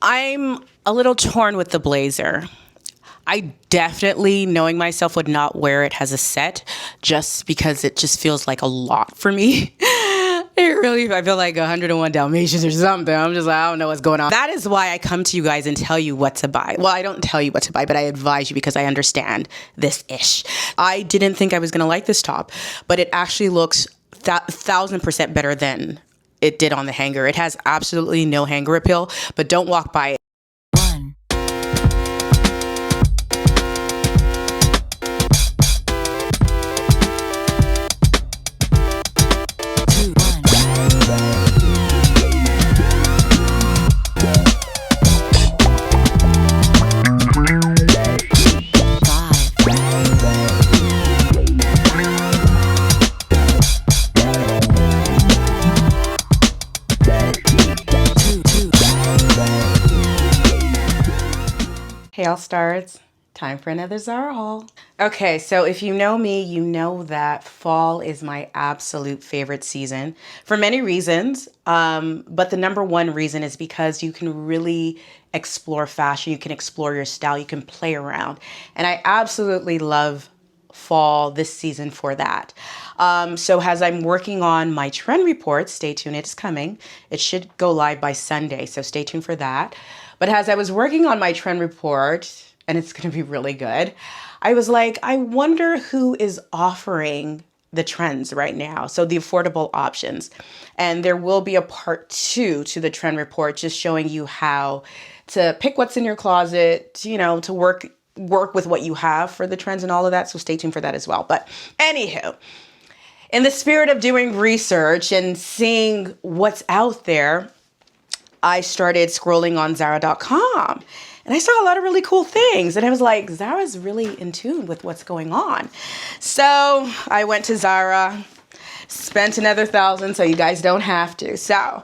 I'm a little torn with the blazer. I definitely, knowing myself, would not wear it as a set just because it just feels like a lot for me. I feel like 101 Dalmatians or something. I'm just like, I don't know what's going on. That is why I come to you guys and tell you what to buy. Well, I don't tell you what to buy, but I advise you because I understand this ish. I didn't think I was going to like this top, but it actually looks 1,000% better than it did on the hanger. It has absolutely no hanger appeal, but don't walk by it. Hey all stars, time for another Zara haul. Okay, so if you know me, you know that fall is my absolute favorite season for many reasons. But the number one reason is because you can really explore fashion, you can explore your style, you can play around. And I absolutely love fall this season for that. So as I'm working on my trend report, stay tuned, it's coming. It should go live by Sunday, so stay tuned for that. But as I was working on my trend report, and it's going to be really good, I was like, I wonder who is offering the trends right now. So the affordable options. And there will be a part 2 to the trend report, just showing you how to pick what's in your closet, you know, to work with what you have for the trends and all of that. So stay tuned for that as well. But anywho, in the spirit of doing research and seeing what's out there, I started scrolling on Zara.com and I saw a lot of really cool things. And I was like, Zara's really in tune with what's going on. So I went to Zara, spent another $1,000 so you guys don't have to. So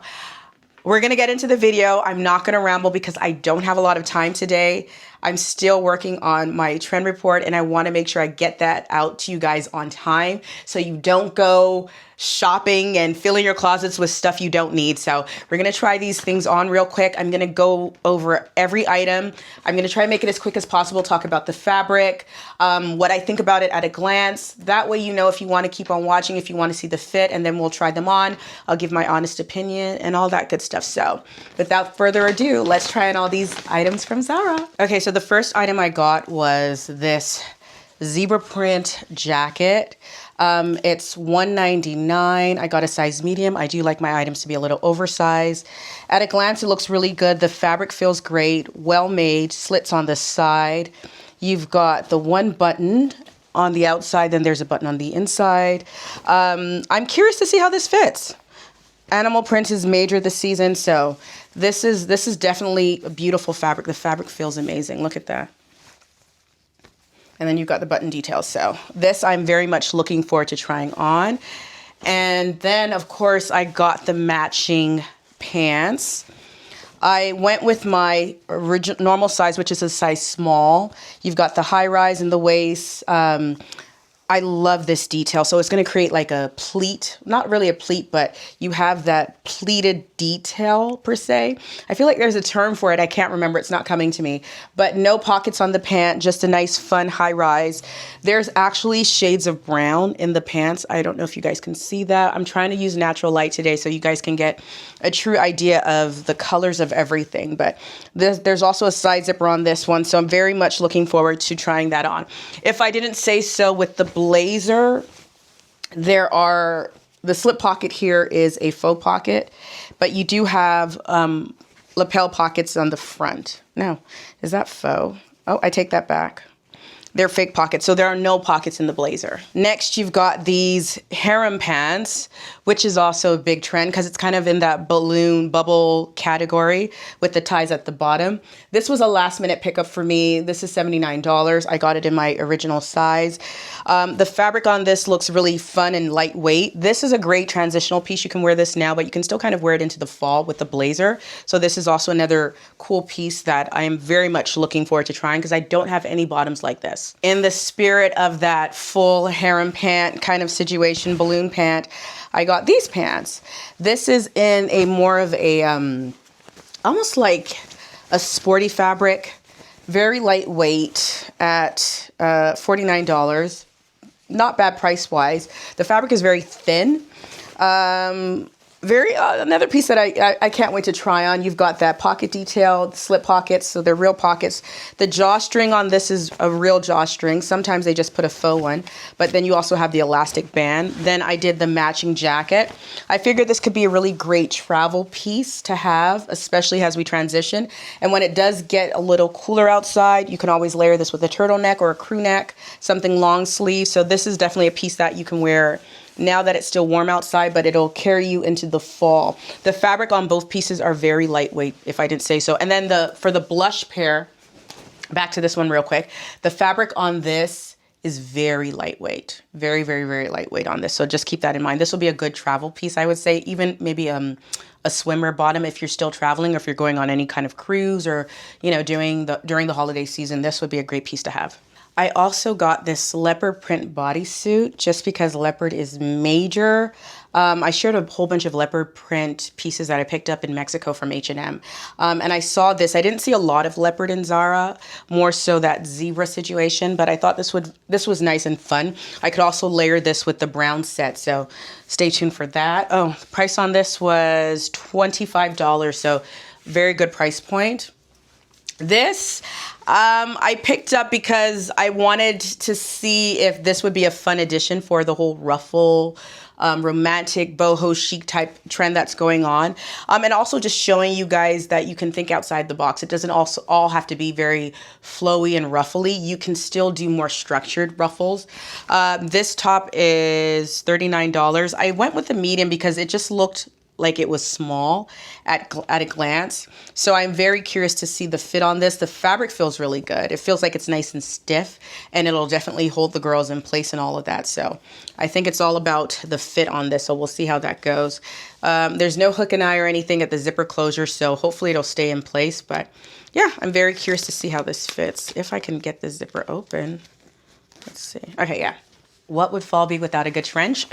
we're going to get into the video. I'm not going to ramble because I don't have a lot of time today. I'm still working on my trend report and I want to make sure I get that out to you guys on time so you don't go shopping and filling your closets with stuff you don't need. So we're going to try these things on real quick. I'm going to go over every item. I'm going to try to make it as quick as possible, talk about the fabric, what I think about it at a glance. That way you know if you want to keep on watching, if you want to see the fit, and then we'll try them on. I'll give my honest opinion and all that good stuff. So without further ado, let's try on all these items from Zara. Okay, so the first item I got was this zebra print jacket. It's $199. I got a size medium. I do like my items to be a little oversized. At a glance, it looks really good. The fabric feels great, well made, slits on the side. You've got the one button on the outside, then there's a button on the inside. I'm curious to see how this fits. Animal print is major this season, so this is definitely a beautiful fabric. The fabric feels amazing. Look at that. And then you've got the button details. So this I'm very much looking forward to trying on. And then of course I got the matching pants. I went with my original normal size, which is a size small. You've got the high rise in the waist. I love this detail. So it's going to create like a pleat, not really a pleat, but you have that pleated detail per se. I feel like there's a term for it. I can't remember. It's not coming to me, but no pockets on the pant, just a nice fun high rise. There's actually shades of brown in the pants. I don't know if you guys can see that. I'm trying to use natural light today so you guys can get a true idea of the colors of everything. But there's also a side zipper on this one. So I'm very much looking forward to trying that on. If I didn't say so with the blazer, the slip pocket here is a faux pocket, but you do have lapel pockets on the front. Now, is that faux? Oh, I take that back. They're fake pockets, so there are no pockets in the blazer. Next, you've got these harem pants, which is also a big trend because it's kind of in that balloon bubble category with the ties at the bottom. This was a last minute pickup for me. This is $79. I got it in my original size. The fabric on this looks really fun and lightweight. This is a great transitional piece. You can wear this now, but you can still kind of wear it into the fall with the blazer. So this is also another cool piece that I am very much looking forward to trying because I don't have any bottoms like this. In the spirit of that full harem pant kind of situation, balloon pant, I got these pants. This is in a more of a, almost like a sporty fabric, very lightweight at $49. Not bad price-wise. The fabric is very thin. Another piece that I can't wait to try on. You've got that pocket detail, slip pockets, so they're real pockets. The drawstring on this is a real drawstring. Sometimes they just put a faux one, but then you also have the elastic band. Then I did the matching jacket. I figured this could be a really great travel piece to have, especially as we transition. And when it does get a little cooler outside, you can always layer this with a turtleneck or a crew neck, something long sleeve. So this is definitely a piece that you can wear now that it's still warm outside, but it'll carry you into the fall. The fabric on both pieces are very lightweight, if I didn't say so. And then for the blush pair, back to this one real quick, the fabric on this is very lightweight. Very, very, very lightweight on this. So just keep that in mind. This will be a good travel piece, I would say. Even maybe a swimmer bottom if you're still traveling, or if you're going on any kind of cruise, or, you know, during the holiday season, this would be a great piece to have. I also got this leopard print bodysuit just because leopard is major. I shared a whole bunch of leopard print pieces that I picked up in Mexico from H&M. And I saw this. I didn't see a lot of leopard in Zara, more so that zebra situation, but I thought this was nice and fun. I could also layer this with the brown set, so stay tuned for that. Oh, the price on this was $25, so very good price point. This I picked up because I wanted to see if this would be a fun addition for the whole ruffle, romantic boho chic type trend that's going on. And also just showing you guys that you can think outside the box. It doesn't also all have to be very flowy and ruffly. You can still do more structured ruffles. This top is $39. I went with the medium because it just looked like it was small at a glance. So I'm very curious to see the fit on this. The fabric feels really good. It feels like it's nice and stiff, and it'll definitely hold the girls in place and all of that. So I think it's all about the fit on this. So we'll see how that goes. There's no hook and eye or anything at the zipper closure, so hopefully it'll stay in place. But yeah, I'm very curious to see how this fits. If I can get the zipper open. Let's see. Okay, yeah. What would fall be without a good trench?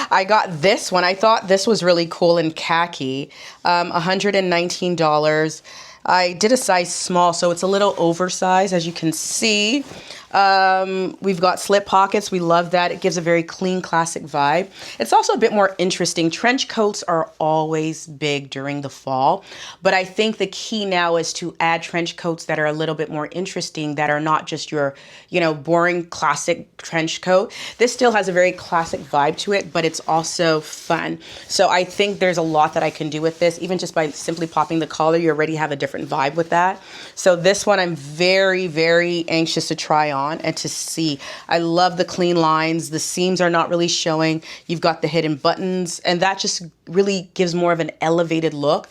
I got this one. I thought this was really cool in khaki. $119. I did a size small, so it's a little oversized, as you can see. We've got slip pockets. We love that. It gives a very clean, classic vibe. It's also a bit more interesting. Trench coats are always big during the fall, but I think the key now is to add trench coats that are a little bit more interesting, that are not just your, you know, boring classic trench coat. This still has a very classic vibe to it, but it's also fun. So I think there's a lot that I can do with this. Even just by simply popping the collar, you already have a different vibe with that. So this one I'm very, very anxious to try on and to see. I love the clean lines. The seams are not really showing. You've got the hidden buttons, and that just really gives more of an elevated look.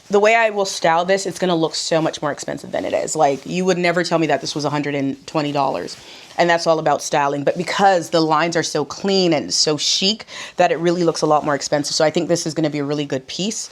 The way I will style this, it's going to look so much more expensive than it is. Like, you would never tell me that this was $120. And that's all about styling. But because the lines are so clean and so chic, that it really looks a lot more expensive. So I think this is going to be a really good piece.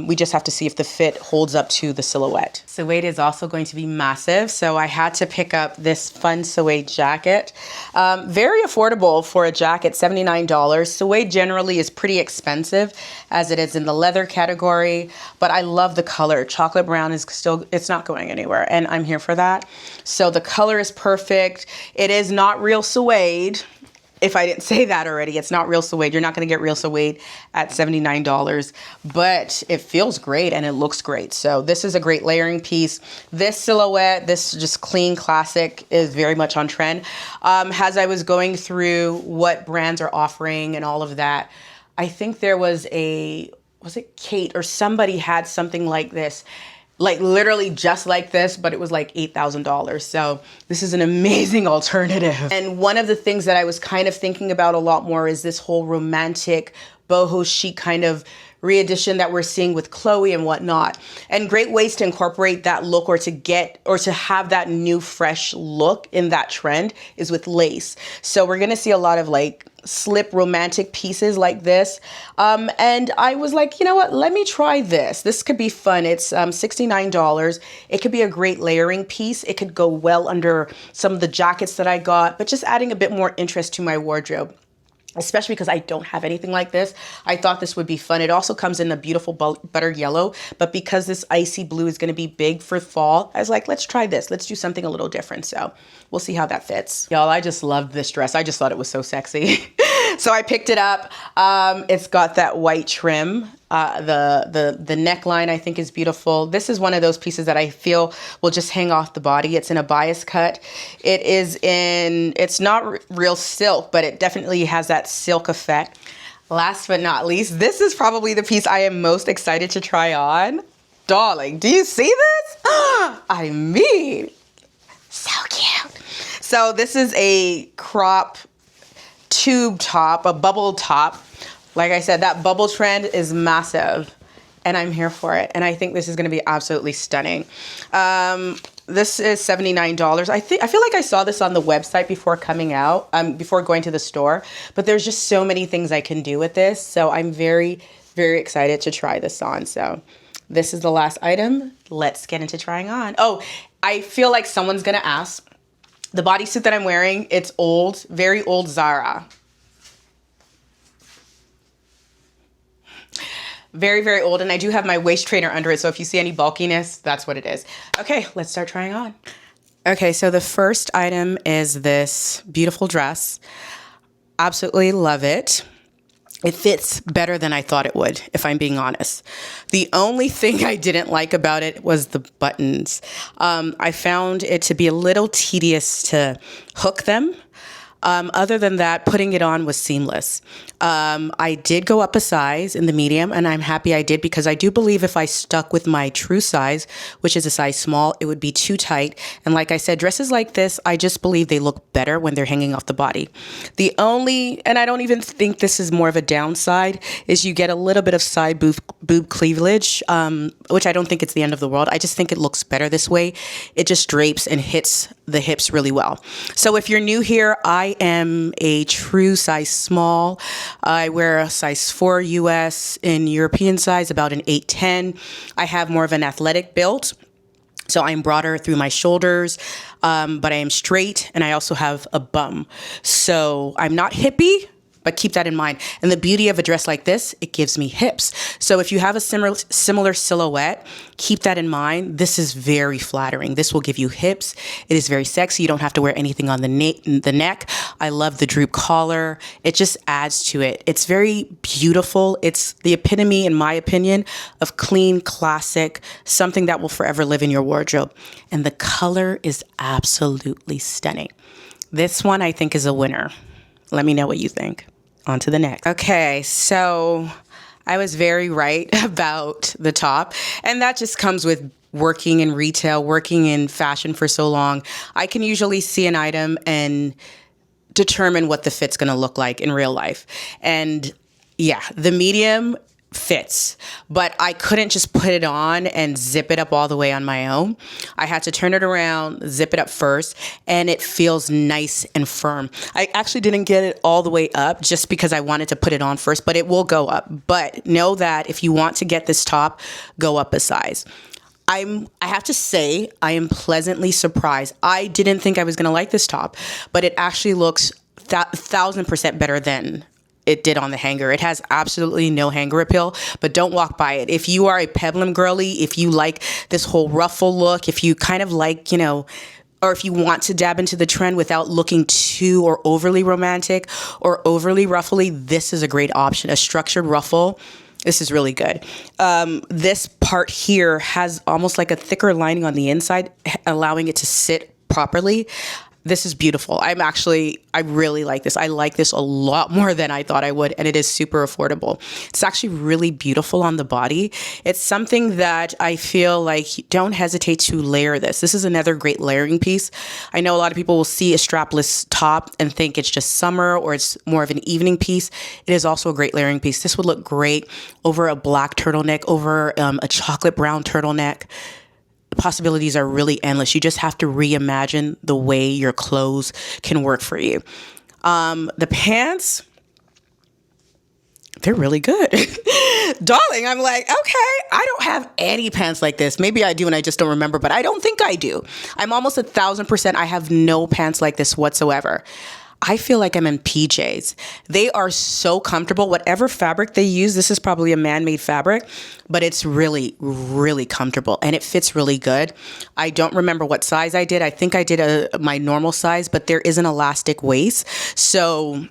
We just have to see if the fit holds up to the silhouette. Suede is also going to be massive. So I had to pick up this fun suede jacket. Very affordable for a jacket, $79. Suede generally is pretty expensive, as it is in the leather category. But I love the color. Chocolate brown is still, it's not going anywhere. And I'm here for that. So the color is perfect. It is not real suede. If I didn't say that already, it's not real suede. You're not going to get real suede at $79, but it feels great and it looks great. So this is a great layering piece. This silhouette, this just clean classic, is very much on trend. As I was going through what brands are offering and all of that, I think there was was it Kate or somebody had something like this, like literally just like this, but it was like $8,000. So this is an amazing alternative. And one of the things that I was kind of thinking about a lot more is this whole romantic boho chic kind of re-edition that we're seeing with Chloe and whatnot. And great ways to incorporate that look, or to get, or to have that new fresh look in that trend, is with lace. So we're gonna see a lot of like slip romantic pieces like this. And I was like, you know what, let me try this. This could be fun. It's $69. It could be a great layering piece. It could go well under some of the jackets that I got, but just adding a bit more interest to my wardrobe. especially because I don't have anything like this. I thought this would be fun. It also comes in a beautiful butter yellow, but because this icy blue is going to be big for fall, I was like, let's try this. Let's do something a little different. So we'll see how that fits. Y'all, I just loved this dress. I just thought it was so sexy. So I picked it up. It's got that white trim. The neckline I think is beautiful. This is one of those pieces that I feel will just hang off the body. It's in a bias cut. It's not real silk, but it definitely has that silk effect. Last but not least, this is probably the piece I am most excited to try on. Darling, do you see this? I mean, so cute. So this is a crop tube top, a bubble top. Like I said, that bubble trend is massive and I'm here for it. And I think this is going to be absolutely stunning. This is $79. I feel like I saw this on the website before coming out, before going to the store, but there's just so many things I can do with this. So I'm very, very excited to try this on. So this is the last item. Let's get into trying on. Oh, I feel like someone's going to ask. The bodysuit that I'm wearing, it's old, very old Zara. Very, very old. And I do have my waist trainer under it. So if you see any bulkiness, that's what it is. Okay, let's start trying on. Okay, so the first item is this beautiful dress. Absolutely love it. It fits better than I thought it would, if I'm being honest. The only thing I didn't like about it was the buttons. I found it to be a little tedious to hook them. Other than that, putting it on was seamless. I did go up a size in the medium, and I'm happy I did because I do believe if I stuck with my true size, which is a size small, it would be too tight. And like I said, dresses like this, I just believe they look better when they're hanging off the body. And I don't even think this is more of a downside, is you get a little bit of side boob cleavage, which I don't think it's the end of the world. I just think it looks better this way. It just drapes and hits the hips really well. So if you're new here, I am a true size small. I wear a size 4 US, in European size, about an 8'10". I have more of an athletic build. So I'm broader through my shoulders, but I am straight and I also have a bum. So I'm not hippie, but keep that in mind. And the beauty of a dress like this, it gives me hips. So if you have a similar silhouette, keep that in mind. This is very flattering. This will give you hips. It is very sexy. You don't have to wear anything on the neck. I love the droop collar. It just adds to it. It's very beautiful. It's the epitome, in my opinion, of clean, classic, something that will forever live in your wardrobe. And the color is absolutely stunning. This one I think is a winner. Let me know what you think. On to the next. Okay, so I was very right about the top, and that just comes with working in retail, working in fashion for so long. I can usually see an item and determine what the fit's gonna look like in real life. And yeah, the medium fits, but I couldn't just put it on and zip it up all the way on my own. I had to turn it around, zip it up first, and it feels nice and firm. I actually didn't get it all the way up just because I wanted to put it on first, but it will go up. But know that if you want to get this top, go up a size. I have to say, I am pleasantly surprised. I didn't think I was going to like this top, but it actually looks 1,000% better than it did on the hanger. It has absolutely no hanger appeal, but don't walk by it. If you are a peplum girly, if you like this whole ruffle look, if you kind of like, or if you want to dab into the trend without looking too or overly romantic or overly ruffly, this is a great option. A structured ruffle, this is really good. This part here has almost like a thicker lining on the inside, allowing it to sit properly. This is beautiful. I really like this. I like this a lot more than I thought I would, and it is super affordable. It's actually really beautiful on the body. It's something that I feel like don't hesitate to layer this. This is another great layering piece. I know a lot of people will see a strapless top and think it's just summer or it's more of an evening piece. It is also a great layering piece. This would look great over a black turtleneck, over a chocolate brown turtleneck. Possibilities are really endless. You just have to reimagine the way your clothes can work for you. The pants, they're really good. Darling, I'm like, okay, I don't have any pants like this. Maybe I do and I just don't remember, but I don't think I do. I'm almost 1,000%. I have no pants like this whatsoever. I feel like I'm in PJs. They are so comfortable. Whatever fabric they use, this is probably a man-made fabric, but it's really, really comfortable and it fits really good. I don't remember what size I did. I think I did my normal size, but there is an elastic waist. So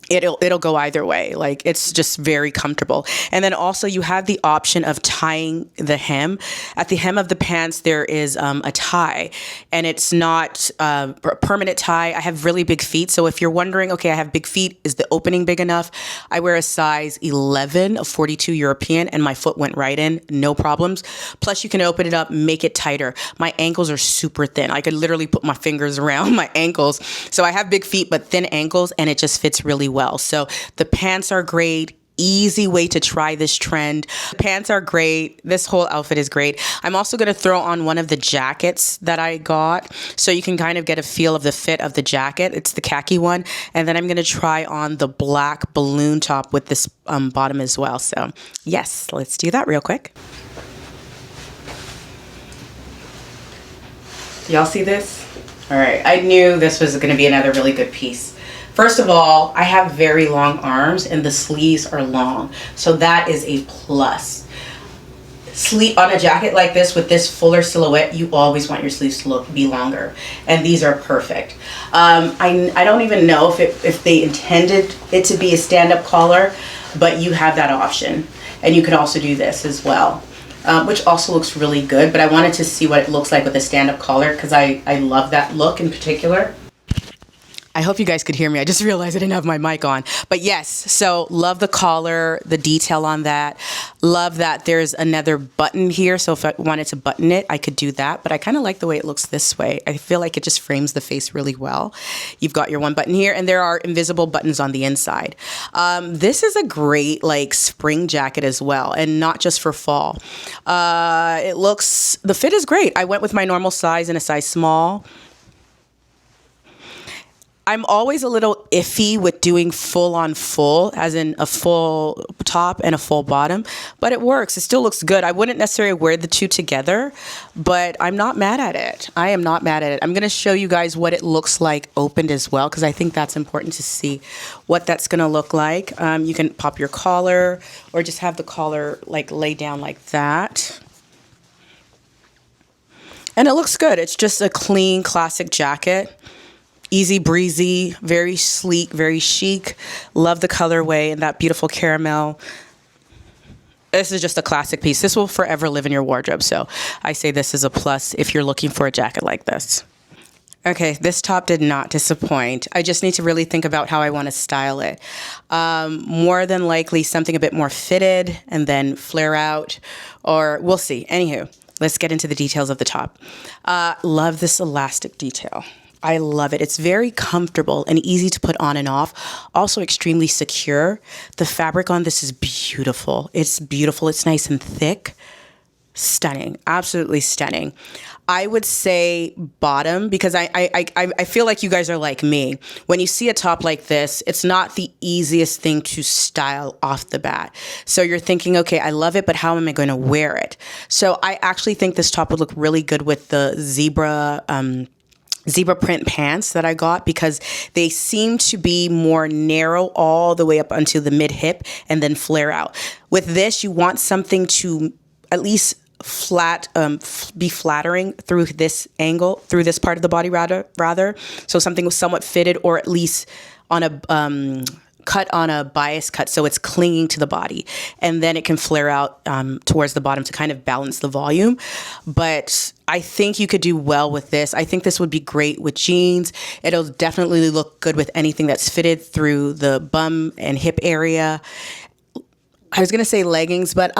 it'll go either way. Like, it's just very comfortable. And then also you have the option of tying the hem. At the hem of the pants, there is a tie, and it's not a permanent tie. I have really big feet. So if you're wondering, okay, I have big feet, is the opening big enough? I wear a size 11 of 42 European, and my foot went right in, no problems. Plus you can open it up, make it tighter. My ankles are super thin. I could literally put my fingers around my ankles. So I have big feet, but thin ankles, and it just fits really well. So the pants are great. Easy way to try this trend. The pants are great. This whole outfit is great. I'm also going to throw on one of the jackets that I got, so you can kind of get a feel of the fit of the jacket. It's the khaki one. And then I'm going to try on the black balloon top with this bottom as well. So yes, let's do that real quick. Y'all see this? All right. I knew this was going to be another really good piece. First of all, I have very long arms and the sleeves are long. So that is a plus. Sleeve on a jacket like this with this fuller silhouette, you always want your sleeves to be longer. And these are perfect. I don't even know if they intended it to be a stand-up collar, but you have that option. And you could also do this as well. Which also looks really good, but I wanted to see what it looks like with a stand-up collar because I love that look in particular. I hope you guys could hear me. I just realized I didn't have my mic on. But yes, so love the collar, the detail on that. Love that there's another button here. So if I wanted to button it, I could do that. But I kind of like the way it looks this way. I feel like it just frames the face really well. You've got your one button here, and there are invisible buttons on the inside. This is a great like spring jacket as well, and not just for fall. The fit is great. I went with my normal size in a size small. I'm always a little iffy with doing full on full, as in a full top and a full bottom, but it works. It still looks good. I wouldn't necessarily wear the two together, but I'm not mad at it. I am not mad at it. I'm going to show you guys what it looks like opened as well, because I think that's important to see what that's going to look like. You can pop your collar or just have the collar like lay down like that. And it looks good. It's just a clean, classic jacket. Easy breezy, very sleek, very chic. Love the colorway and that beautiful caramel. This is just a classic piece. This will forever live in your wardrobe. So I say this is a plus if you're looking for a jacket like this. Okay, this top did not disappoint. I just need to really think about how I want to style it. More than likely something a bit more fitted and then flare out, or we'll see. Anywho, let's get into the details of the top. Love this elastic detail. I love it. It's very comfortable and easy to put on and off. Also extremely secure. The fabric on this is beautiful. It's beautiful. It's nice and thick. Stunning. Absolutely stunning. I would say bottom, because I feel like you guys are like me. When you see a top like this, it's not the easiest thing to style off the bat. So you're thinking, okay, I love it, but how am I going to wear it? So I actually think this top would look really good with the zebra print pants that I got, because they seem to be more narrow all the way up until the mid hip and then flare out. With this, you want something to at least be flattering through this angle, through this part of the body rather. So something was somewhat fitted, or at least on a cut on a bias cut, so it's clinging to the body, and then it can flare out towards the bottom to kind of balance the volume. But I think you could do well with this. I think this would be great with jeans. It'll definitely look good with anything that's fitted through the bum and hip area. I was going to say leggings, but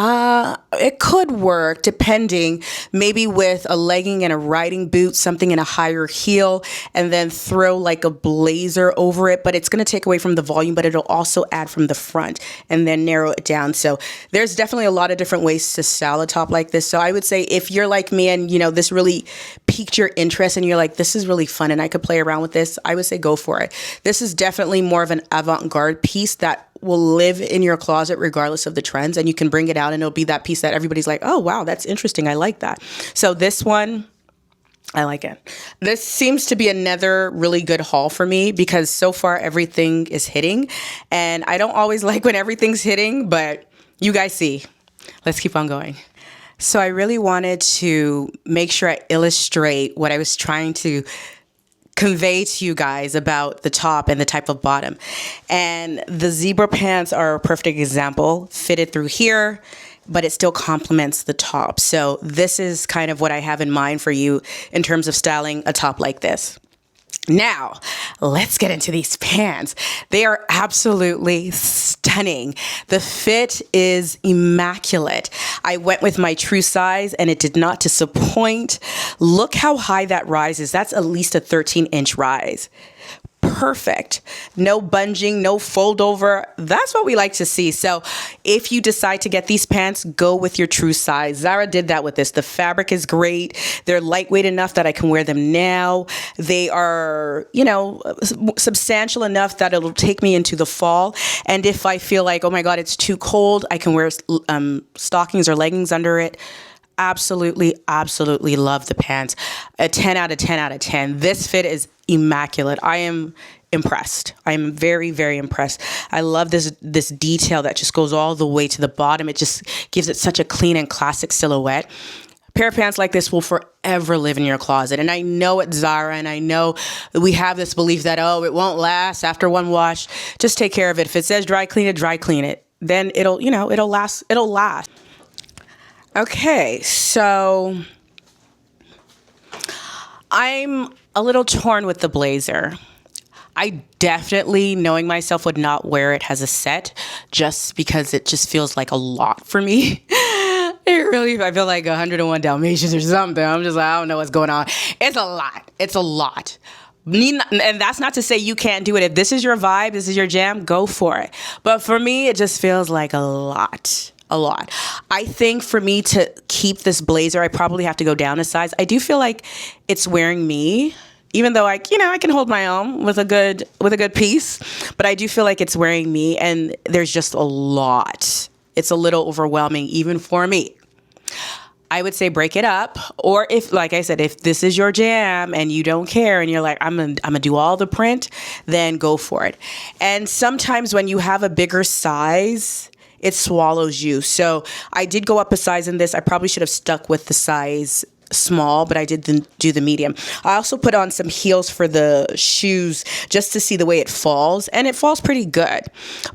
it could work depending, maybe with a legging and a riding boot, something in a higher heel, and then throw like a blazer over it. But it's going to take away from the volume, but it'll also add from the front and then narrow it down. So there's definitely a lot of different ways to style a top like this. So I would say if you're like me and, you know, this really piqued your interest and you're like, this is really fun and I could play around with this, I would say go for it. This is definitely more of an avant-garde piece that will live in your closet regardless of the trends, and you can bring it out and it'll be that piece that everybody's like, oh wow, that's interesting, I like that. So this one, I like it. This seems to be another really good haul for me because so far everything is hitting. And I don't always like when everything's hitting, but you guys see. Let's keep on going. So I really wanted to make sure I illustrate what I was trying to convey to you guys about the top and the type of bottom. And the zebra pants are a perfect example, fitted through here, but it still complements the top. So this is kind of what I have in mind for you in terms of styling a top like this. Now, let's get into these pants. They are absolutely stunning. The fit is immaculate. I went with my true size and it did not disappoint. Look how high that rises. That's at least a 13-inch rise. Perfect. No bunging, no fold over. That's what we like to see. So if you decide to get these pants, go with your true size. Zara did that with this. The fabric is great. They're lightweight enough that I can wear them now. They are, substantial enough that it'll take me into the fall. And if I feel like, oh my God, it's too cold, I can wear stockings or leggings under it. Absolutely, absolutely love the pants. A 10 out of 10 out of 10. This fit is immaculate. I am impressed. I am very, very impressed. I love this detail that just goes all the way to the bottom. It just gives it such a clean and classic silhouette. A pair of pants like this will forever live in your closet. And I know it's Zara, and I know we have this belief that, oh, it won't last after one wash. Just take care of it. If it says dry clean it. Then it'll last. It'll last. Okay, so I'm a little torn with the blazer. I definitely, knowing myself, would not wear it as a set just because it just feels like a lot for me. I feel like 101 Dalmatians or something. I'm just like, I don't know what's going on. It's a lot. It's a lot. And that's not to say you can't do it. If this is your vibe, this is your jam, go for it. But for me, it just feels like a lot. I think for me to keep this blazer, I probably have to go down a size. I do feel like it's wearing me, even though I can hold my own with a good piece, but I do feel like it's wearing me, and there's just a lot. It's a little overwhelming even for me. I would say break it up, or if, like I said, if this is your jam and you don't care and you're like, I'm gonna do all the print, then go for it. And sometimes when you have a bigger size, it swallows you. So I did go up a size in this. I probably should have stuck with the size small, but I did do the medium. I also put on some heels for the shoes just to see the way it falls, and it falls pretty good.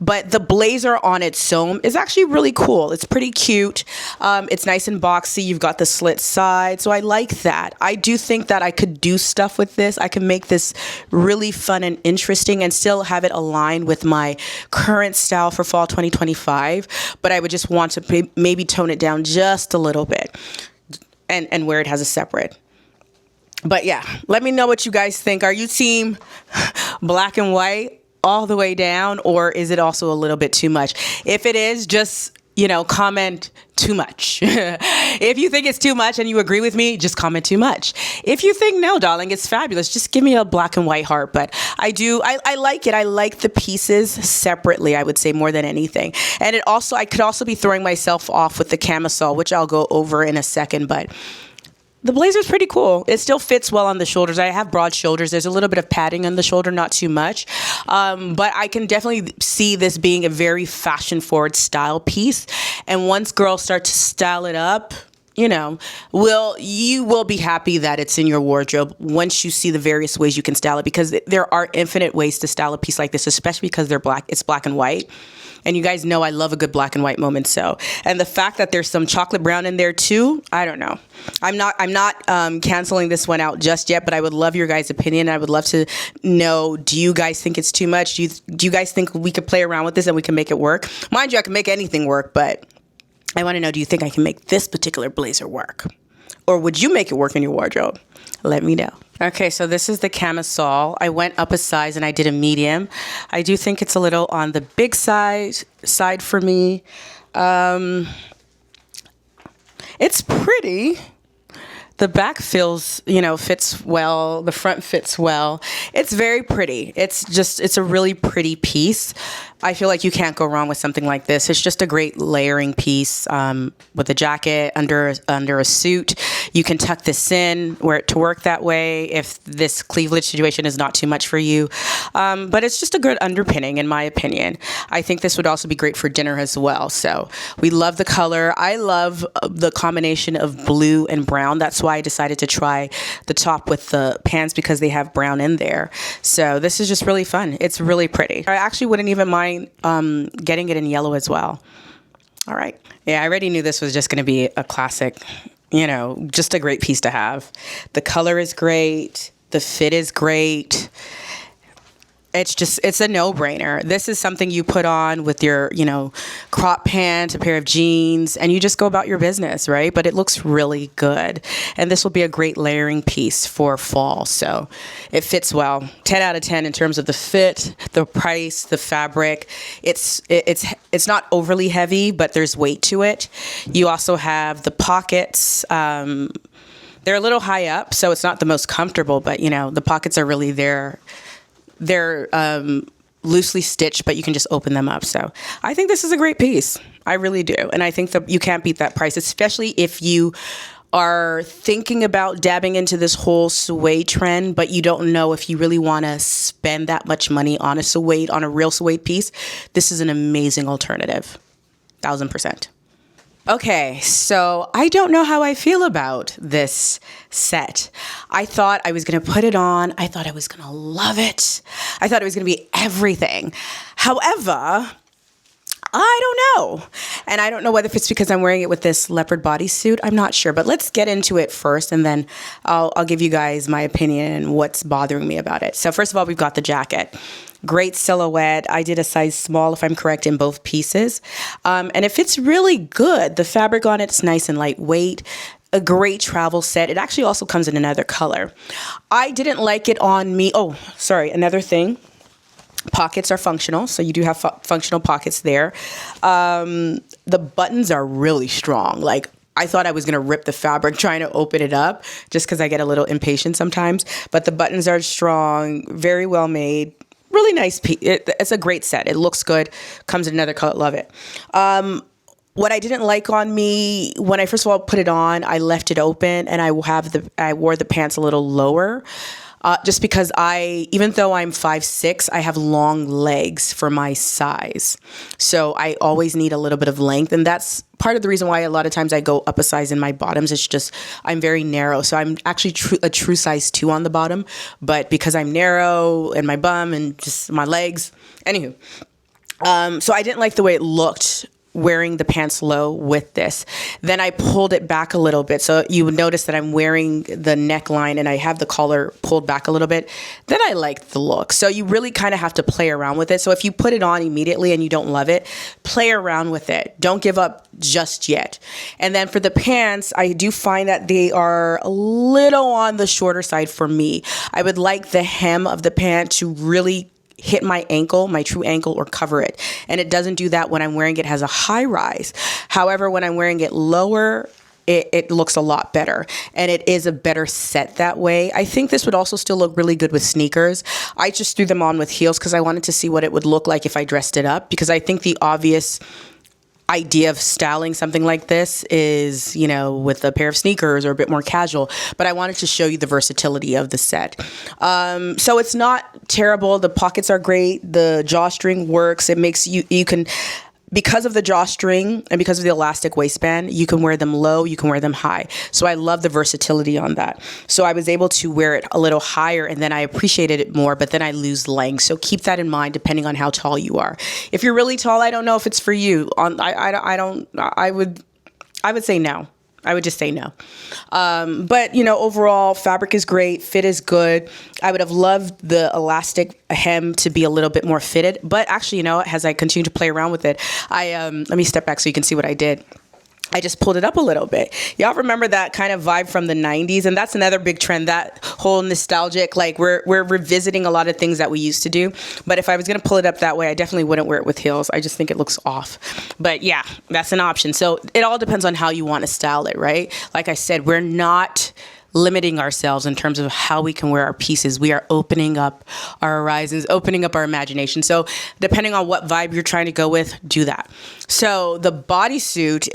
But the blazer on its own is actually really cool. It's pretty cute. It's nice and boxy. You've got the slit side, so I like that. I do think that I could do stuff with this. I can make this really fun and interesting and still have it aligned with my current style for fall 2025, but I would just want to maybe tone it down just a little bit. And wear it as a separate. But yeah, let me know what you guys think. Are you team black and white all the way down, or is it also a little bit too much? If it is, just, comment too much. If you think it's too much and you agree with me, just comment too much. If you think, no, darling, it's fabulous, just give me a black and white heart. But I like it. I like the pieces separately, I would say, more than anything. And I could also be throwing myself off with the camisole, which I'll go over in a second, but the blazer's pretty cool. It still fits well on the shoulders. I have broad shoulders. There's a little bit of padding on the shoulder, not too much. But I can definitely see this being a very fashion-forward style piece. And once girls start to style it up, you will be happy that it's in your wardrobe once you see the various ways you can style it, because there are infinite ways to style a piece like this, especially because it's black and white. And you guys know I love a good black and white moment. And the fact that there's some chocolate brown in there too, I don't know. I'm not canceling this one out just yet, but I would love your guys' opinion. I would love to know, do you guys think it's too much? Do you guys think we could play around with this and we can make it work? Mind you, I can make anything work, but I want to know, do you think I can make this particular blazer work? Or would you make it work in your wardrobe? Let me know. Okay, so this is the camisole. I went up a size and I did a medium. I do think it's a little on the big side for me. It's pretty. The back fits well. The front fits well. It's very pretty. It's a really pretty piece. I feel like you can't go wrong with something like this. It's just a great layering piece with a jacket under a suit. You can tuck this in to work that way if this cleavage situation is not too much for you. But it's just a good underpinning, in my opinion. I think this would also be great for dinner as well. So we love the color. I love the combination of blue and brown. That's why I decided to try the top with the pants, because they have brown in there. So this is just really fun. It's really pretty. I actually wouldn't even mind getting it in yellow as well. All right. Yeah, I already knew this was just going to be a classic, just a great piece to have. The color is great. The fit is great. It's a no-brainer. This is something you put on with your, crop pants, a pair of jeans, and you just go about your business, right? But it looks really good. And this will be a great layering piece for fall. So it fits well. 10 out of 10 in terms of the fit, the price, the fabric. It's not overly heavy, but there's weight to it. You also have the pockets. They're a little high up, so it's not the most comfortable, but, the pockets are really there. They're loosely stitched, but you can just open them up. So I think this is a great piece. I really do. And I think that you can't beat that price, especially if you are thinking about dabbing into this whole suede trend, but you don't know if you really want to spend that much money on a real suede piece. This is an amazing alternative. 1000%. Okay, so I don't know how I feel about this set. I thought I was going to put it on. I thought I was going to love it. I thought it was going to be everything. However, I don't know. And I don't know whether it's because I'm wearing it with this leopard bodysuit. I'm not sure. But let's get into it first, and then I'll give you guys my opinion and what's bothering me about it. So first of all, we've got the jacket. Great silhouette. I did a size small, if I'm correct, in both pieces. And it fits really good. The fabric on it's nice and lightweight. A great travel set. It actually also comes in another color. I didn't like it on me. Oh, sorry. Another thing. Pockets are functional, so you do have functional pockets there. The buttons are really strong. Like, I thought I was going to rip the fabric trying to open it up, just because I get a little impatient sometimes. But the buttons are strong, very well made. Really nice piece. It's a great set. It looks good. Comes in another color. Love it. What I didn't like on me, when I first of all put it on, I left it open, and I wore the pants a little lower. Just because even though I'm 5'6", I have long legs for my size. So I always need a little bit of length. And that's part of the reason why a lot of times I go up a size in my bottoms. It's just, I'm very narrow. So I'm actually a true size 2 on the bottom. But because I'm narrow and my bum and just my legs. Anywho. So I didn't like the way it looked wearing the pants low with this. Then I pulled it back a little bit. So you would notice that I'm wearing the neckline and I have the collar pulled back a little bit. Then I liked the look. So you really kind of have to play around with it. So if you put it on immediately and you don't love it, play around with it. Don't give up just yet. And then for the pants, I do find that they are a little on the shorter side for me. I would like the hem of the pant to really hit my ankle, my true ankle, or cover it. And it doesn't do that when I'm wearing it as a high rise. However, when I'm wearing it lower, it looks a lot better. And it is a better set that way. I think this would also still look really good with sneakers. I just threw them on with heels because I wanted to see what it would look like if I dressed it up. Because I think the obvious idea of styling something like this is, with a pair of sneakers or a bit more casual, but I wanted to show you the versatility of the set. So it's not terrible. The pockets are great. The drawstring works. It makes you can, because of the drawstring and because of the elastic waistband, you can wear them low, you can wear them high. So I love the versatility on that. So I was able to wear it a little higher, and then I appreciated it more, but then I lose length. So keep that in mind depending on how tall you are. If you're really tall, I don't know if it's for you. I would say no. I would just say no. But, overall, fabric is great. Fit is good. I would have loved the elastic hem to be a little bit more fitted. But actually, as I continue to play around with it, let me step back so you can see what I did. I just pulled it up a little bit. Y'all remember that kind of vibe from the 90s? And that's another big trend, that whole nostalgic, like we're revisiting a lot of things that we used to do. But if I was going to pull it up that way, I definitely wouldn't wear it with heels. I just think it looks off. But yeah, that's an option. So it all depends on how you want to style it, right? Like I said, we're not limiting ourselves in terms of how we can wear our pieces. We are opening up our horizons, opening up our imagination. So depending on what vibe you're trying to go with, do that. So the bodysuit,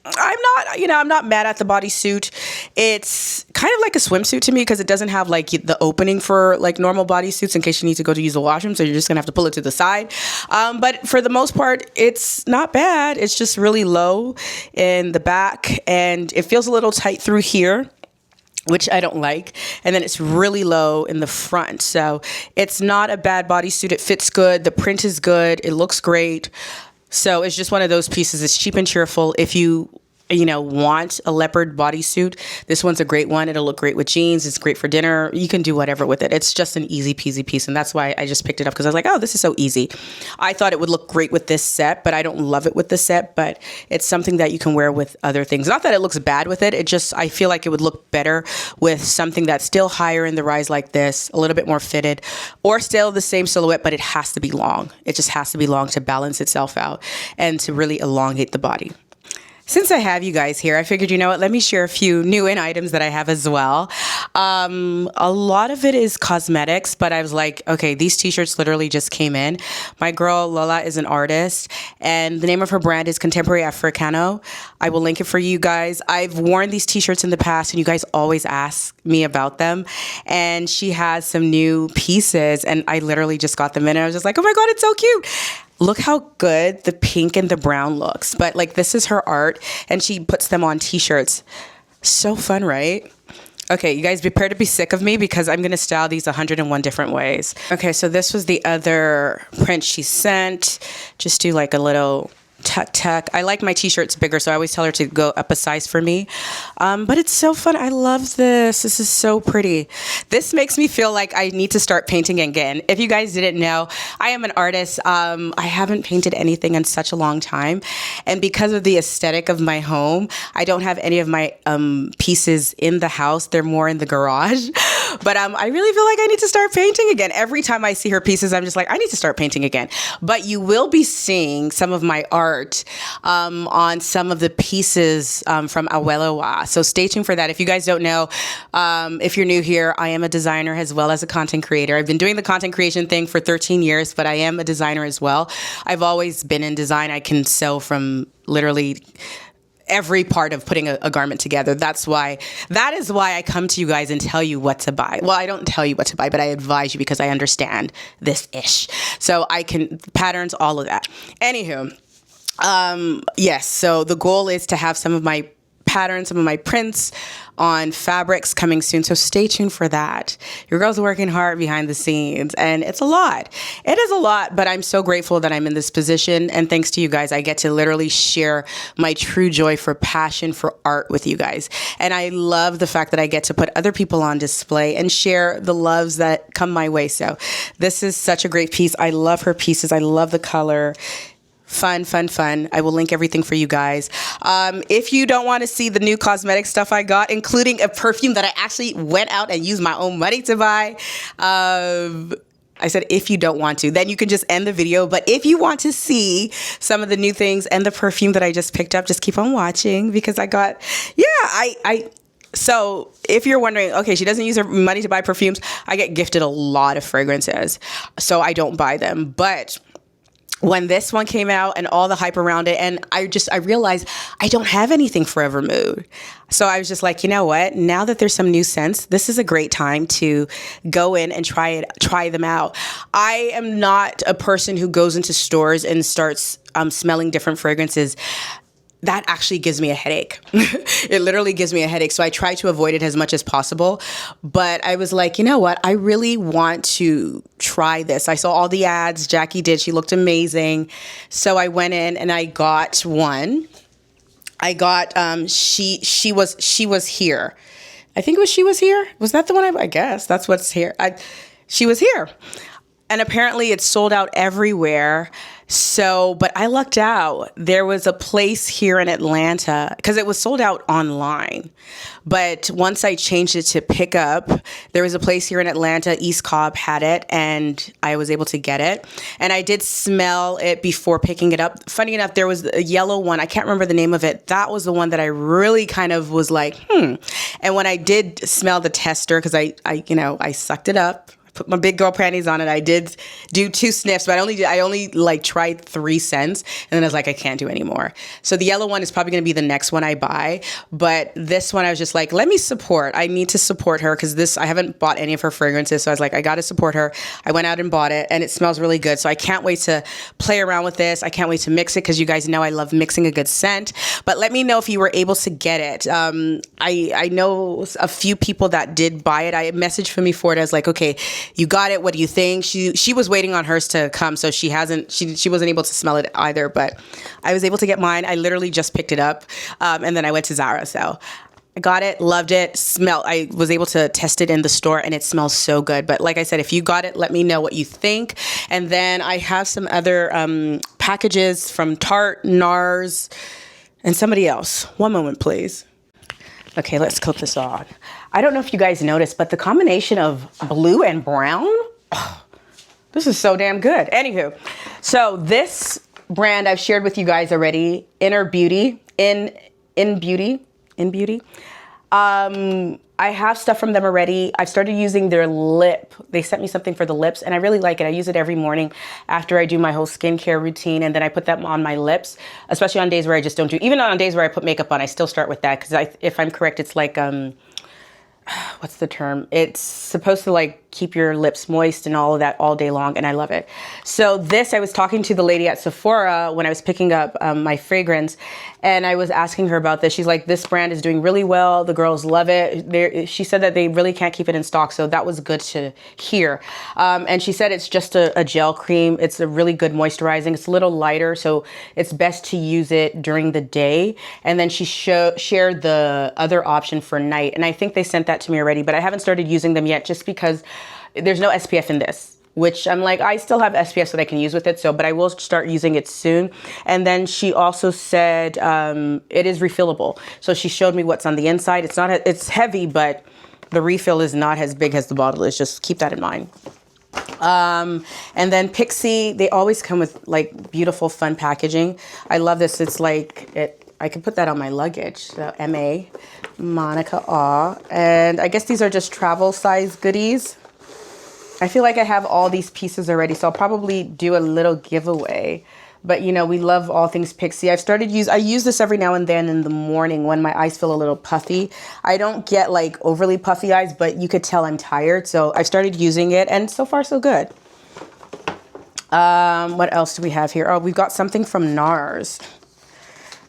I'm not mad at the bodysuit. It's kind of like a swimsuit to me because it doesn't have like the opening for like normal bodysuits in case you need to go to use the washroom. So you're just gonna have to pull it to the side. But for the most part, it's not bad. It's just really low in the back and it feels a little tight through here, which I don't like. And then it's really low in the front. So it's not a bad bodysuit. It fits good. The print is good. It looks great. So it's just one of those pieces. It's cheap and cheerful. If you want a leopard bodysuit, this one's a great one. It'll look great with jeans. It's great for dinner. You can do whatever with it. It's just an easy peasy piece. And that's why I just picked it up because I was like, oh, this is so easy. I thought it would look great with this set, but I don't love it with the set, but it's something that you can wear with other things. Not that it looks bad with it. I feel like it would look better with something that's still higher in the rise like this, a little bit more fitted, or still the same silhouette, but it has to be long. It just has to be long to balance itself out and to really elongate the body. Since I have you guys here, I figured, you know what, let me share a few new in items that I have as well. A lot of it is cosmetics, but I was like, okay, these t-shirts literally just came in. My girl Lola is an artist and the name of her brand is Contemporary Africano. I will link it for you guys. I've worn these t-shirts in the past and you guys always ask me about them. And she has some new pieces and I literally just got them in and I was just like, oh my God, it's so cute. Look how good the pink and the brown looks. But like this is her art and she puts them on t-shirts. So fun, right? Okay, you guys prepare to be sick of me because I'm going to style these 101 different ways. Okay, so this was the other print she sent. Just do like a little tuck. I like my t-shirts bigger, so I always tell her to go up a size for me. But it's so fun. I love this. This is so pretty. This makes me feel like I need to start painting again. If you guys didn't know, I am an artist. I haven't painted anything in such a long time. And because of the aesthetic of my home, I don't have any of my pieces in the house. They're more in the garage. But I really feel like I need to start painting again. Every time I see her pieces, I'm just like, I need to start painting again. But you will be seeing some of my art on some of the pieces from Awelowa. So stay tuned for that. If you guys don't know, if you're new here, I am a designer as well as a content creator. I've been doing the content creation thing for 13 years, but I am a designer as well. I've always been in design. I can sew from literally every part of putting a garment together. That is why I come to you guys and tell you what to buy. Well, I don't tell you what to buy, but I advise you because I understand this ish. So I can patterns, all of that. Anywho, yes. So the goal is to have some of my patterns, some of my prints on fabrics coming soon. So stay tuned for that. Your girl's working hard behind the scenes and it's a lot. It is a lot, but I'm so grateful that I'm in this position. And thanks to you guys, I get to literally share my true joy for passion for art with you guys. And I love the fact that I get to put other people on display and share the loves that come my way. So this is such a great piece. I love her pieces. I love the color. Fun. I will link everything for you guys. If you don't want to see the new cosmetic stuff I got, including a perfume that I actually went out and used my own money to buy. I said, if you don't want to, then you can just end the video. But if you want to see some of the new things and the perfume that I just picked up, just keep on watching because I got, so if you're wondering, okay, she doesn't use her money to buy perfumes. I get gifted a lot of fragrances, so I don't buy them. But when this one came out and all the hype around it, and I realized I don't have anything Forever Mood. So I was just like, you know what? Now that there's some new scents, this is a great time to go in and try them out. I am not a person who goes into stores and starts smelling different fragrances. That actually gives me a headache. It literally gives me a headache. So I try to avoid it as much as possible. But I was like, you know what? I really want to try this. I saw all the ads Jackie did. She looked amazing. So I went in and I got one. I got, she was here. I think it was She Was Here. Was that the one? I guess that's what's here. She Was Here. And apparently it's sold out everywhere. So, but I lucked out. There was a place here in Atlanta because it was sold out online. But once I changed it to pick up, there was a place here in Atlanta, East Cobb had it, and I was able to get it. And I did smell it before picking it up. Funny enough, there was a yellow one. I can't remember the name of it. That was the one that I really kind of was like, And when I did smell the tester, because I sucked it up, put my big girl panties on it. I did do 2 sniffs, but I only like tried 3 scents, and then I was like, I can't do anymore. So the yellow one is probably going to be the next one I buy. But this one, I was just like, let me support. I need to support her because I haven't bought any of her fragrances. So I was like, I got to support her. I went out and bought it, and it smells really good. So I can't wait to play around with this. I can't wait to mix it because you guys know I love mixing a good scent. But let me know if you were able to get it. I know a few people that did buy it. I messaged Fumi Ford. I was like, okay, you got it. What do you think? She was waiting on hers to come, so she wasn't able to smell it either, but I was able to get mine. I literally just picked it up, and then I went to Zara. So I got it, loved it, I was able to test it in the store, and it smells so good. But like I said, if you got it, let me know what you think. And then I have some other packages from Tarte, NARS, and somebody else. One moment, please. Okay, let's clip this on. I don't know if you guys noticed, but the combination of blue and brown, this is so damn good. Anywho, so this brand I've shared with you guys already, Inner Beauty, in Beauty. I have stuff from them already. I've started using their lip. They sent me something for the lips, and I really like it. I use it every morning after I do my whole skincare routine, and then I put that on my lips, especially on days where I just don't do, even on days where I put makeup on, I still start with that, because if I'm correct, it's like, what's the term? It's supposed to like keep your lips moist and all of that all day long, and I love it. So this, I was talking to the lady at Sephora when I was picking up my fragrance, and I was asking her about this. She's like, this brand is doing really well. The girls love it. She said that they really can't keep it in stock, so that was good to hear. And she said it's just a gel cream. It's a really good moisturizing. It's a little lighter, so it's best to use it during the day. And then she shared the other option for night, and I think they sent that to me already, but I haven't started using them yet just because there's no SPF in this, which I'm like, I still have SPF that I can use with it. So, but I will start using it soon. And then she also said it is refillable. So she showed me what's on the inside. It's heavy, but the refill is not as big as the bottle is. Just keep that in mind. And then Pixie, they always come with like beautiful, fun packaging. I love this. It's like I can put that on my luggage. So MA, Monica Awe. And I guess these are just travel size goodies. I feel like I have all these pieces already, so I'll probably do a little giveaway. But you know, we love all things Pixie. I use this every now and then in the morning when my eyes feel a little puffy. I don't get like overly puffy eyes, but you could tell I'm tired. So I've started using it, and so far so good. What else do we have here? Oh, we've got something from NARS.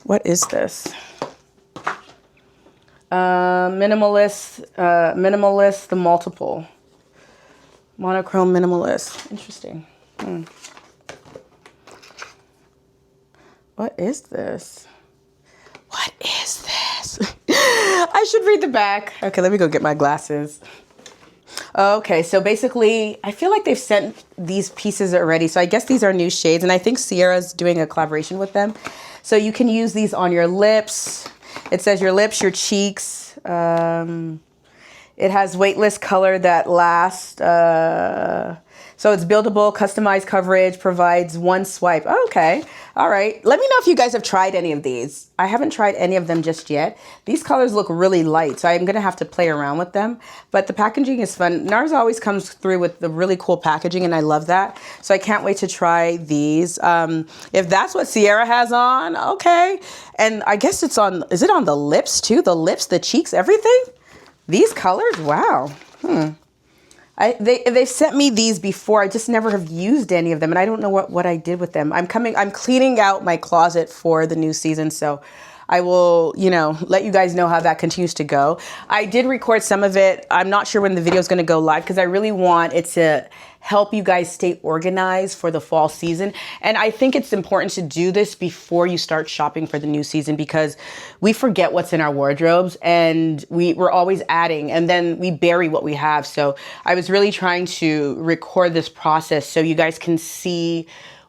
What is this? Minimalist, the multiple. Monochrome minimalist. Interesting. What is this? What is this? I should read the back. Okay, let me go get my glasses. Okay, so basically, I feel like they've sent these pieces already. So I guess these are new shades, and I think Sierra's doing a collaboration with them. So you can use these on your lips. It says your lips, your cheeks. It has weightless color that lasts. So it's buildable, customized coverage, provides one swipe. Oh, okay. All right. Let me know if you guys have tried any of these. I haven't tried any of them just yet. These colors look really light, so I'm going to have to play around with them. But the packaging is fun. NARS always comes through with the really cool packaging, and I love that. So I can't wait to try these. If that's what Sierra has on, okay. And I guess is it on the lips too? The lips, the cheeks, everything? These colors? Wow. They've sent me these before. I just never have used any of them, and I don't know what I did with them. I'm cleaning out my closet for the new season, so I will, let you guys know how that continues to go. I did record some of it. I'm not sure when the video is going to go live because I really want it to help you guys stay organized for the fall season. And I think it's important to do this before you start shopping for the new season because we forget what's in our wardrobes and we're always adding and then we bury what we have. So I was really trying to record this process so you guys can see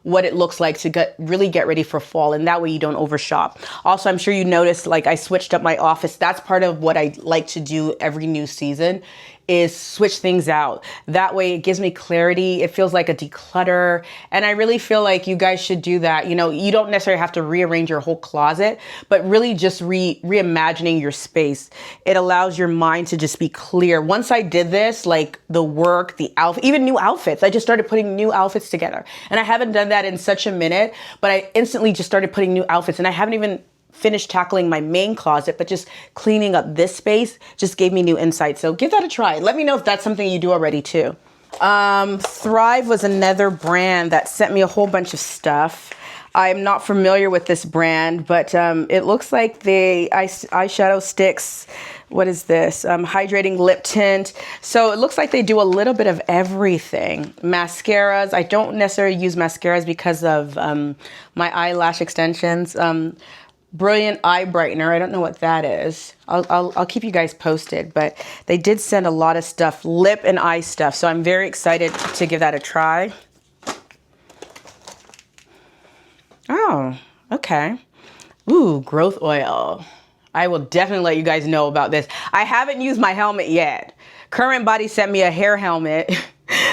what it looks like to really get ready for fall, and that way you don't overshop. Also, I'm sure you noticed, like, I switched up my office. That's part of what I like to do every new season, is switch things out. That way it gives me clarity. It feels like a declutter. And I really feel like you guys should do that. You know, you don't necessarily have to rearrange your whole closet, but really just reimagining your space. It allows your mind to just be clear. Once I did this, like the work, the outfit, even new outfits, I just started putting new outfits together. And I haven't done that in such a minute, but I instantly just started putting new outfits, and I haven't even finished tackling my main closet, but just cleaning up this space just gave me new insights. So give that a try. Let me know if that's something you do already too. Thrive was another brand that sent me a whole bunch of stuff. I'm not familiar with this brand, but it looks like the eyeshadow sticks. What is this? Hydrating lip tint. So it looks like they do a little bit of everything. Mascaras. I don't necessarily use mascaras because of my eyelash extensions. Brilliant eye brightener. I don't know what that is. I'll keep you guys posted, but they did send a lot of stuff, lip and eye stuff. So I'm very excited to give that a try. Oh, okay. Ooh, growth oil. I will definitely let you guys know about this. I haven't used my helmet yet. Current Body sent me a hair helmet.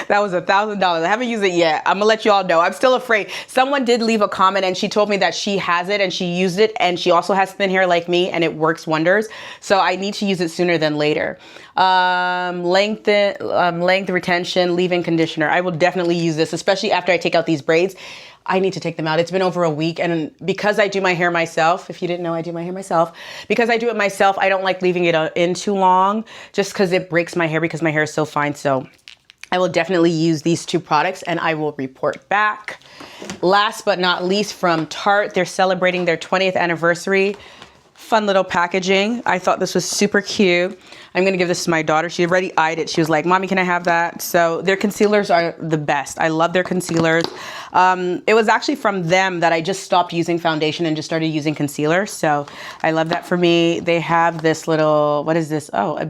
That was $1,000. I haven't used it yet. I'm gonna let you all know. I'm still afraid. Someone did leave a comment and she told me that she has it and she used it, and she also has thin hair like me and it works wonders. So I need to use it sooner than later. Length retention, leave-in conditioner. I will definitely use this, especially after I take out these braids. I need to take them out. It's been over a week, and because I do my hair myself, if you didn't know, I do my hair myself. Because I do it myself, I don't like leaving it in too long just because it breaks my hair because my hair is so fine. So I will definitely use these two products and I will report back. Last but not least, from Tarte, they're celebrating their 20th anniversary. Fun little packaging. I thought this was super cute. I'm gonna give this to my daughter. She already eyed it. She was like, Mommy, can I have that? So their concealers are the best. I love their concealers. It was actually from them that I just stopped using foundation and just started using concealer. So I love that for me. They have this little, what is this? Oh, a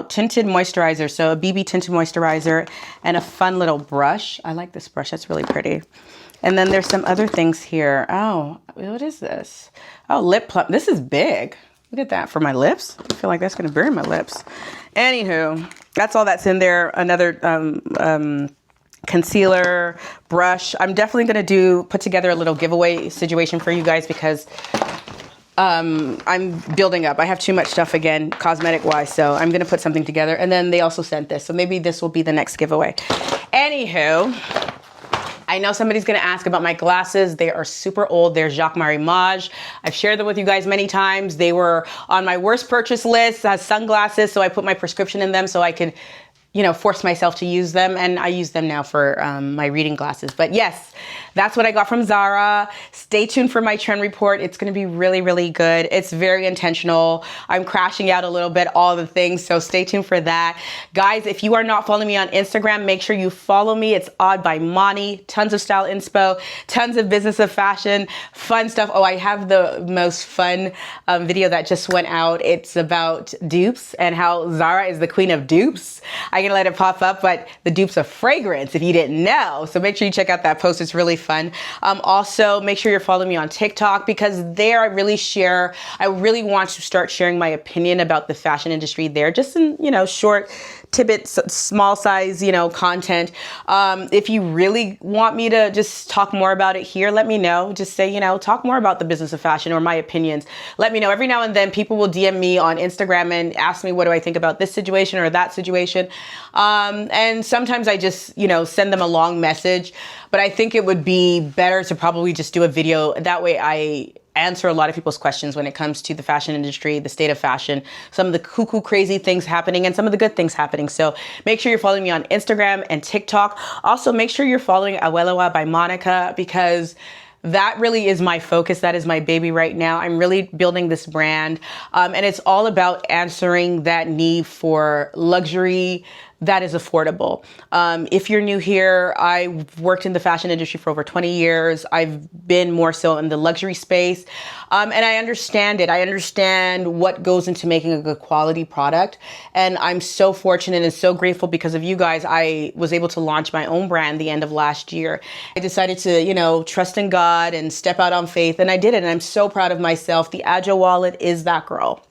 tinted moisturizer. So a BB tinted moisturizer and a fun little brush. I like this brush. That's really pretty. And then there's some other things here. Oh, what is this? Oh, lip plump. This is big. Look at that for my lips. I feel like that's going to burn my lips. Anywho, that's all that's in there. Another concealer, brush. I'm definitely going to put together a little giveaway situation for you guys because I'm building up. I have too much stuff again, cosmetic wise. So I'm going to put something together. And then they also sent this. So maybe this will be the next giveaway. Anywho, I know somebody's gonna ask about my glasses. They are super old. They're Jacques Marie Mage. I've shared them with you guys many times. They were on my worst purchase list as sunglasses, so I put my prescription in them so I could, you know, force myself to use them, and I use them now for my reading glasses. But yes, that's what I got from Zara. Stay tuned for my trend report. It's gonna be really, really good. It's very intentional. I'm crashing out a little bit, all the things, so stay tuned for that. Guys, if you are not following me on Instagram, make sure you follow me. It's Odd by Monty. Tons of style inspo, tons of business of fashion, fun stuff. Oh, I have the most fun video that just went out. It's about dupes and how Zara is the queen of dupes. I'm gonna let it pop up, but the dupe's a fragrance if you didn't know. So make sure you check out that post. It's really fun. Also, make sure you're following me on TikTok because there I really want to start sharing my opinion about the fashion industry there, just in, you know, short tidbits, small size, you know, content. If you really want me to just talk more about it here, let me know. Just say, you know, talk more about the business of fashion or my opinions. Let me know. Every now and then people will DM me on Instagram and ask me, what do I think about this situation or that situation? And sometimes I just, you know, send them a long message, but I think it would be better to probably just do a video. That way I answer a lot of people's questions when it comes to the fashion industry, the state of fashion, some of the cuckoo crazy things happening and some of the good things happening. So make sure you're following me on Instagram and TikTok. Also, make sure you're following Aweloa by Monica because that really is my focus. That is my baby right now. I'm really building this brand. And it's all about answering that need for luxury, that is affordable. If you're new here, I worked in the fashion industry for over 20 years. I've been more so in the luxury space. And I understand it. I understand what goes into making a good quality product. And I'm so fortunate and so grateful because of you guys. I was able to launch my own brand the end of last year. I decided to, you know, trust in God and step out on faith. And I did it. And I'm so proud of myself. The Agile wallet is that girl.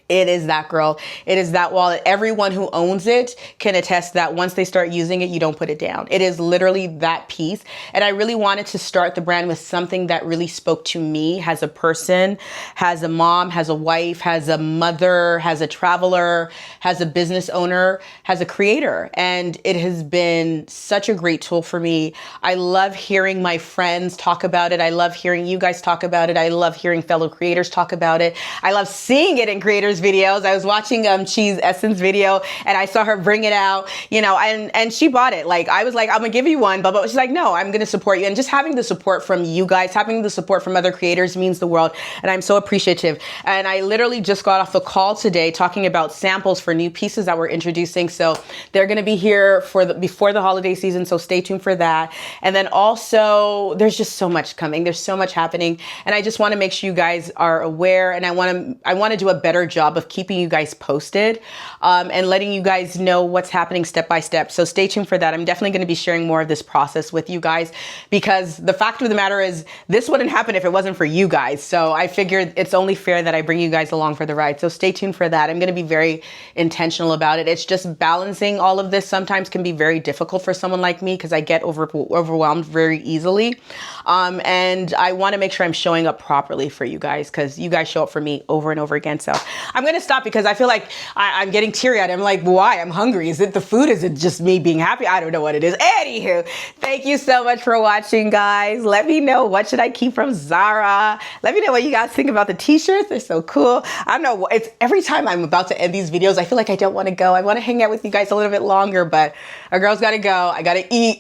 It is that girl. It is that wallet. Everyone who owns it can attest that once they start using it, you don't put it down. It is literally that piece. And I really wanted to start the brand with something that really spoke to me as a person, as a mom, as a wife, as a mother, as a traveler, as a business owner, as a creator. And it has been such a great tool for me. I love hearing my friends talk about it. I love hearing you guys talk about it. I love hearing fellow creators talk about it. I love seeing it in creators' videos. I was watching Cheese Essence video and I saw her bring it out, you know, and she bought it. Like, I was like, I'm gonna give you one, but she's like, no, I'm gonna support you. And just having the support from you guys, having the support from other creators means the world. And I'm so appreciative. And I literally just got off a call today talking about samples for new pieces that we're introducing. So they're gonna be here before the holiday season. So stay tuned for that. And then also there's just so much coming. There's so much happening. And I just wanna make sure you guys are aware, and I wanna do a better job of keeping you guys posted and letting you guys know what's happening step by step. So stay tuned for that. I'm definitely going to be sharing more of this process with you guys, because the fact of the matter is this wouldn't happen if it wasn't for you guys. So I figured it's only fair that I bring you guys along for the ride. So stay tuned for that. I'm going to be very intentional about it. It's just balancing all of this sometimes can be very difficult for someone like me because I get overwhelmed very easily. And I want to make sure I'm showing up properly for you guys, because you guys show up for me over and over again. So I'm going to stop because I feel like I'm getting teary-eyed. I'm like, why? I'm hungry. Is it the food? Is it just me being happy? I don't know what it is. Anywho, thank you so much for watching, guys. Let me know, what should I keep from Zara? Let me know what you guys think about the t-shirts. They're so cool. I don't know. It's every time I'm about to end these videos, I feel like I don't want to go. I want to hang out with you guys a little bit longer, but our girl's got to go. I got to eat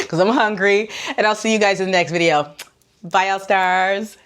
because I'm hungry. And I'll see you guys in the next video. Bye, all stars.